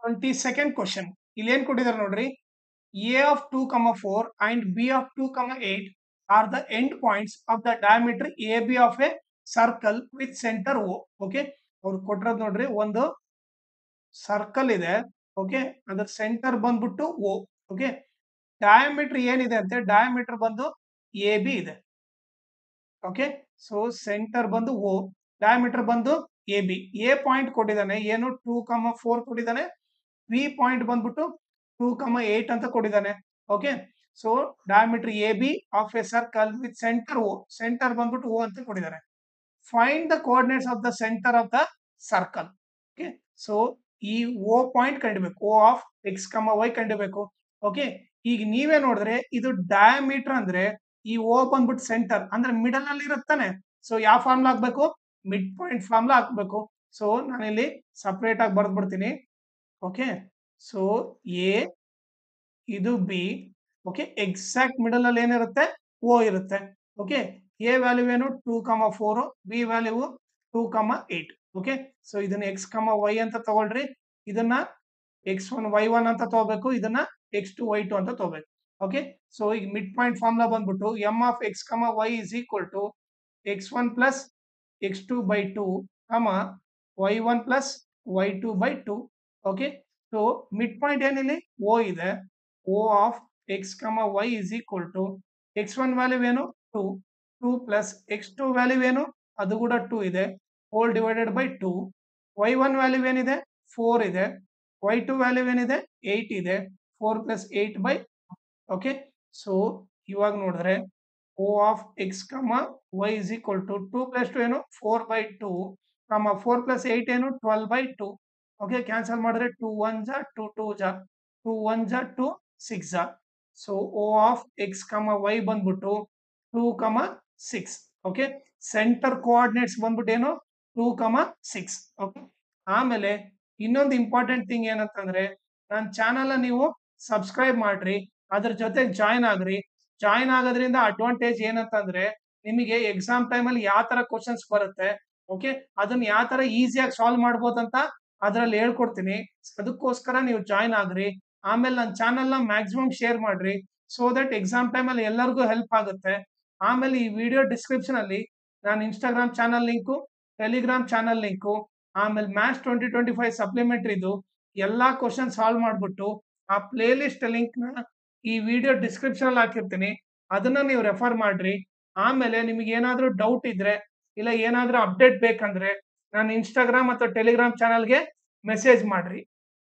22nd question ಇಲ್ಲಿ ಏನ್ ಕೊಟ್ಟಿದ್ದಾರೆ ನೋಡ್ರಿ. A of 2, 4 and B of 2, 8 are the end points of the diameter AB of a circle with center O. Okay, ಅವ್ರು ಕೊಟ್ಟಿರೋದು ನೋಡ್ರಿ, ಒಂದು ಸರ್ಕಲ್ ಇದೆ. ಓಕೆ, ಅದ್ರ ಸೆಂಟರ್ ಬಂದ್ಬಿಟ್ಟು O. ಓಕೆ, ಡಯಾಮೀಟರ್ ಏನಿದೆ ಅಂತೆ, ಡಯಾಮೀಟರ್ ಬಂದು AB ಇದೆ. ಓಕೆ, ಸೊ ಸೆಂಟರ್ ಬಂದು O, ಡಯಾಮೀಟರ್ ಬಂದು AB. ಎ ಪಾಯಿಂಟ್ ಕೊಟ್ಟಿದ್ದಾನೆ, ಏನು 2, 4 ಕೊಟ್ಟಿದ್ದಾನೆ. ಬಿ ಪಾಯಿಂಟ್ ಬಂದ್ಬಿಟ್ಟು 2, 8 ಅಂತ ಕೊಟ್ಟಿದ್ದಾನೆ. Okay, so diameter AB of a circle with centre O, centre ಬಂದ್ಬಿಟ್ಟು O ಅಂತ ಕೊಟ್ಟಿದ್ದಾರೆ. Find the coordinates of the centre of the circle. Okay, so ಈ O ಪಾಯಿಂಟ್ ಕಂಡಿಬೇಕು, O ಆಫ್ X, Y ಕಂಡಿಬೇಕು. Okay, ಈಗ ನೀವೇ ನೋಡಿದ್ರೆ ಇದು ಡಯಾಮೀಟರ್ ಅಂದ್ರೆ ಈ O ಬಂದ್ಬಿಟ್ಟು ಸೆಂಟರ್ ಅಂದ್ರೆ ಮಿಡಲ್ ಅಲ್ಲಿ ಇರುತ್ತಾನೆ. ಸೊ ಯಾವ ಫಾರ್ಮುಲಾ ಹಾಕ್ಬೇಕು, ಮಿಡ್ ಪಾಯಿಂಟ್ ಫಾರ್ಮುಲಾ ಹಾಕ್ಬೇಕು. ಸೊ ನಾನಿಲ್ಲಿ ಸಪರೇಟ್ ಆಗಿ ಬರ್ದ್ಬಿಡ್ತೀನಿ. ಓಕೆ, ಸೊ ಎ, ಇದು ಬಿ. ಓಕೆ, ಎಕ್ಸಾಕ್ಟ್ ಮಿಡಲ್ ಅಲ್ಲಿ ಏನಿರುತ್ತೆ, O ಇರುತ್ತೆ. ಓಕೆ, ಎ ವ್ಯಾಲ್ಯೂ ಏನು 2, 4, ಬಿ ವ್ಯಾಲ್ಯೂ 2, 8. ಓಕೆ, ಸೊ ಇದನ್ನ X, Y ಅಂತ ತಗೊಳ್ರಿ, ಇದನ್ನ X1, Y1 ಅಂತ ತಗೋಬೇಕು, ಇದನ್ನ X2, Y2 ಅಂತ ತಗೋಬೇಕು. ಓಕೆ, ಸೊ ಈಗ ಮಿಡ್ ಪಾಯಿಂಟ್ ಫಾರ್ಮುಲಾ ಬಂದ್ಬಿಟ್ಟು M of X, Y is equal to X1 plus X2 by 2, Y1 plus Y2 by 2. Okay, so mid point ಏನಿಲ್ಲಿ O ಇದೆ. O of X, Y is equal to X1 value ಏನು 2 plus X2 value ಏನು, ಅದು ಕೂಡ 2 ಇದೆ, whole divided by 2. Y1 value ಏನಿದೆ 4 ಇದೆ, Y2 value ಏನಿದೆ 8 ಇದೆ, 4 ಪ್ಲಸ್ 8 ಬೈ. ಓಕೆ, ಸೊ ಇವಾಗ ನೋಡಿದ್ರೆ O of X, Y is equal to 2 plus 2 ಏನು 4 by 2, 4 ಪ್ಲಸ್ 8 ಏನು 12 by 2. ಓಕೆ, ಕ್ಯಾನ್ಸಲ್ ಮಾಡಿದ್ರೆ 2 1 ಜಾ 2 2 ಜಾ 2 1 ಜಾ 2 6 ಜಾ. So O of X, Y ಬಂದ್ಬಿಟ್ಟು 2, 6. ಓಕೆ, ಸೆಂಟರ್ ಕೋಆರ್ಡಿನೇಟ್ಸ್ ಬಂದ್ಬಿಟ್ಟು ಏನು 2, 6. ಓಕೆ, ಆಮೇಲೆ ಇನ್ನೊಂದು ಇಂಪಾರ್ಟೆಂಟ್ ಥಿಂಗ್ ಏನಂತಂದ್ರೆ, ನನ್ನ ಚಾನಲ್ ನೀವು ಸಬ್ಸ್ಕ್ರೈಬ್ ಮಾಡ್ರಿ, ಅದ್ರ ಜೊತೆ ಜಾಯ್ನ್ ಆಗ್ರಿ. ಜಾಯ್ನ್ ಆಗೋದ್ರಿಂದ ಅಡ್ವಾಂಟೇಜ್ ಏನಂತಂದ್ರೆ, ನಿಮಗೆ ಎಕ್ಸಾಮ್ ಟೈಮಲ್ಲಿ ಯಾವ ತರ ಕ್ವಶನ್ಸ್ ಬರುತ್ತೆ, ಓಕೆ, ಅದನ್ನ ಯಾವ ತರ ಈಸಿಯಾಗಿ ಸಾಲ್ವ್ ಮಾಡ್ಬೋದಂತ ಅದ್ರಲ್ಲಿ ಹೇಳ್ಕೊಡ್ತೀನಿ. ಅದಕ್ಕೋಸ್ಕರ ನೀವು ಜಾಯ್ನ್ ಆಗ್ರಿ. ಆಮೇಲೆ ನನ್ನ ಚಾನಲ್ ನ ಮ್ಯಾಕ್ಸಿಮಮ್ ಶೇರ್ ಮಾಡ್ರಿ, ಸೋ ದಟ್ ಎಕ್ಸಾಮ್ ಟೈಮಲ್ಲಿ ಎಲ್ಲರಿಗೂ ಹೆಲ್ಪ್ ಆಗುತ್ತೆ. ಆಮೇಲೆ ಈ ವಿಡಿಯೋ ಡಿಸ್ಕ್ರಿಪ್ಷನ್ ಅಲ್ಲಿ ನಾನು Instagram channel link, Telegram channel link, ಆಮೇಲೆ ಮ್ಯಾಥ್ಸ್ 2025 ಸಪ್ಲಿಮೆಂಟ್ರಿದು ಎಲ್ಲಾ ಕ್ವಶನ್ ಸಾಲ್ವ್ ಮಾಡ್ಬಿಟ್ಟು ಆ ಪ್ಲೇ ಲಿಸ್ಟ್ ಲಿಂಕ್ ನ ಈ ವಿಡಿಯೋ ಡಿಸ್ಕ್ರಿಪ್ಷನ್ ಅಲ್ಲಿ ಹಾಕಿರ್ತೀನಿ, ಅದನ್ನ ನೀವು ರೆಫರ್ ಮಾಡ್ರಿ. ಆಮೇಲೆ ನಿಮಗೆ ಏನಾದ್ರೂ ಡೌಟ್ ಇದ್ರೆ ಇಲ್ಲ ಏನಾದ್ರೂ ಅಪ್ಡೇಟ್ ಬೇಕಂದ್ರೆ ನಾನು ಇನ್ಸ್ಟಾಗ್ರಾಮ್ ಅಥವಾ ಟೆಲಿಗ್ರಾಮ್ ಚಾನಲ್ಗೆ ಮೆಸೇಜ್ ಮಾಡ್ರಿ.